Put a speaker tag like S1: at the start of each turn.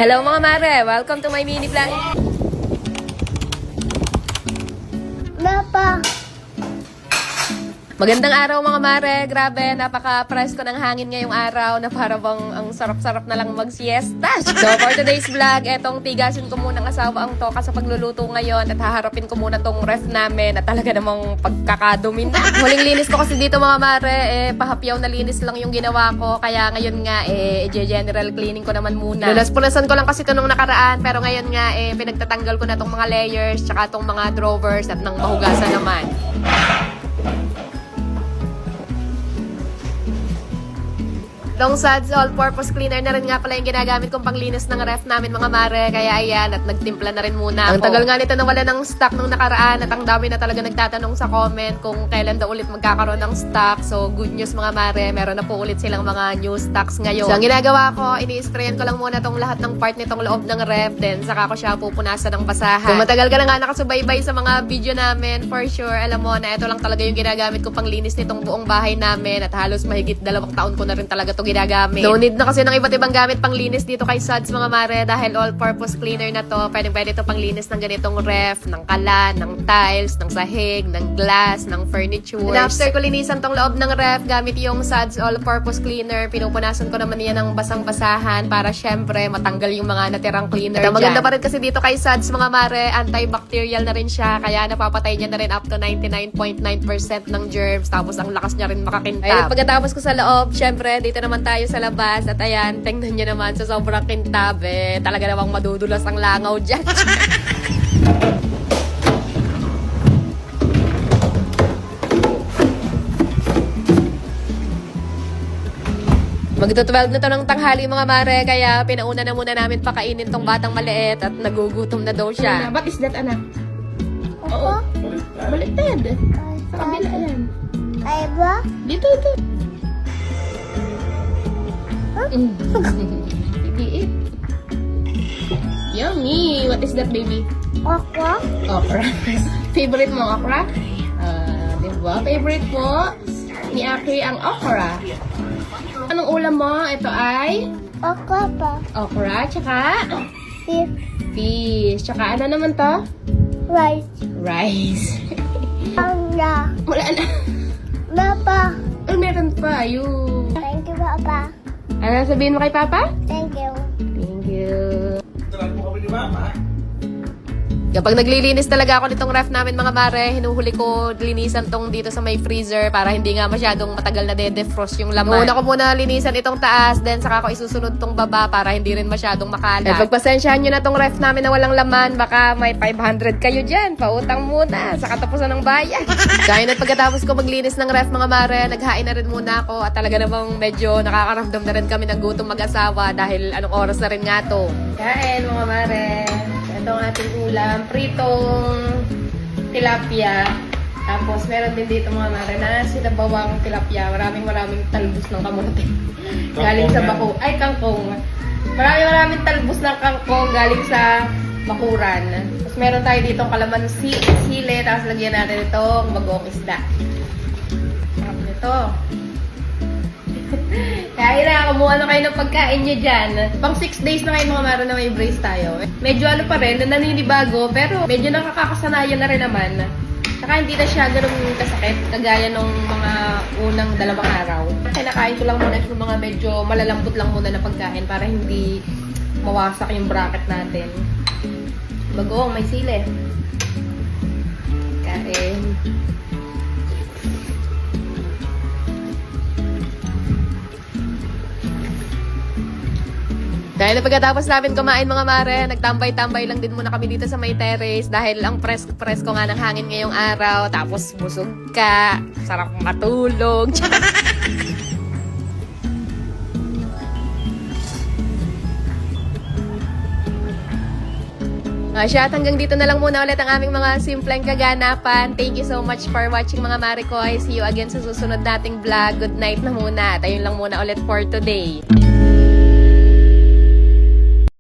S1: Hello mga mare! Welcome to my mini vlog!
S2: Papa.
S1: Magandang araw mga mare! Grabe, napaka-presko ng hangin ngayong araw na para bang ang sarap-sarap na lang mag-siesta. So for today's vlog, etong tigasin ko muna ng asawa ang toka sa pagluluto ngayon at haharapin ko muna tong ref namin at talaga namang pagkakadumi na. Huling linis ko kasi dito mga mare, pahapyaw na linis lang yung ginawa ko. Kaya ngayon nga, general cleaning ko naman muna. Punas-punasan ko lang kasi ito nung nakaraan, pero ngayon nga, pinagtatanggal ko na tong mga layers, tsaka tong mga drawers at nang mahugasan naman. Long Suds all-purpose cleaner na rin nga pala yung ginagamit kong panglinis ng ref namin mga mare. Kaya ayan, at nagtimpla na rin muna ako. Ang tagal nga nito na wala ng stock nung nakaraan at ang dami na talaga nagtatanong sa comment kung kailan daw ulit magkakaroon ng stock. So good news mga mare, meron na po ulit silang mga new stocks ngayon. So ang ginagawa ko, ini-sprayan ko lang muna tong lahat ng part nitong loob ng ref. Then saka ko siya pupunasan ng basahan. Kung matagal ka na nga nakasubaybay sa mga video namin, for sure, alam mo na ito lang talaga yung ginagamit ko panglinis nitong buong bahay namin. At halos mahigit 2 taon ko na rin talaga ito ginagamit. No need na kasi ng iba't ibang gamit pang linis dito kay Suds mga mare dahil all-purpose cleaner na to. Pwede ito pang linis ng ganitong ref, ng kalan, ng tiles, ng sahig, ng glass, ng furniture. And after ko linisan tong loob ng ref gamit yung Suds all-purpose cleaner, pinupunasan ko naman yan ng basang-basahan para syempre matanggal yung mga natirang cleaner. At maganda pa rin kasi dito kay Suds mga mare, antibacterial na rin siya kaya napapatay niya na rin up to 99.9% ng germs. Tapos ang lakas niya rin makakintab. Ayun, pagkatapos ko sa loob, syempre dito naman tayo sa labas at ayan, tingnan nyo naman sa sobrang kintab talaga namang madudulas ang langaw dyan. Magto-12 na to ng tanghali mga mare, kaya pinauna na muna namin pakainin tong batang maliit at nagugutom na daw siya.
S3: What is that, anak?
S2: Ako?
S3: Baliktad. Sa kabila yan.
S2: Ay ba?
S3: Dito, ito. Sige, eat. Yummy! What is that, baby?
S2: Ako?
S3: Okra. Favorite mo, okra? Diba? Favorite mo ni Aki ang okra. Anong ulam mo? Ito ay
S2: Ako pa.
S3: okra, tsaka
S2: Beef.
S3: fish. Tsaka ano naman to?
S2: Rice.
S3: Rice.
S2: Ang na.
S3: Wala na.
S2: Papa.
S3: Oh, meron pa. Yung...
S2: Thank you, Papa.
S3: Ano sabihin mo kay Papa?
S2: Thank you.
S3: Thank you.
S1: Kapag naglilinis talaga ako nitong ref namin mga mare, hinuhuli ko linisan tong dito sa may freezer para hindi nga masyadong matagal na de-defrost yung laman. Una ko muna linisan itong taas, then saka ko isusunod tong baba para hindi rin masyadong makalat. Pagpasensyahan nyo na tong ref namin na walang laman, baka may 500 kayo dyan. Pautang muna sa katapusan ng bayan. Kaya na pagkatapos ko maglinis ng ref mga mare, naghain na rin muna ako at talaga namang medyo nakakaramdam na rin kami ng gutom mag-asawa dahil anong oras na rin nga to.
S3: Kain mga mare. Ito ang ating ulam. Pritong tilapia. Tapos meron din dito mga mare na sinabawang tilapia. Maraming talbos ng kamote. Galing sa bako. Ay, kangkong. Maraming talbos ng kangkong galing sa bakuran. Tapos meron tayo dito kalamansi, sile. Tapos lagyan natin itong bagong isda. Tapos ito. Kaya na, kumuha na kayo ng pagkain nyo dyan. Pang 6 days na kayo mga maro na may brace tayo. Medyo ano pa rin, naninibago, pero medyo nakakakasanayan na rin naman. Saka hindi na siya ganun kasakit, kagaya nung mga unang 2 araw. Kinakain ko lang muna yung mga medyo malalambot lang muna na pagkain para hindi mawasak yung bracket natin. Bagoong, may sili. Kain.
S1: Dahil na pagkatapos namin kumain mga mare, nagtambay-tambay lang din muna kami dito sa may terrace dahil ang presko nga ng hangin ngayong araw. Tapos busog ka, sarap matulog. At hanggang dito na lang muna ulit ang aming mga simpleng kaganapan. Thank you so much for watching mga mare ko. I see you again sa susunod nating vlog. Good night na muna. At ayun lang muna ulit for today.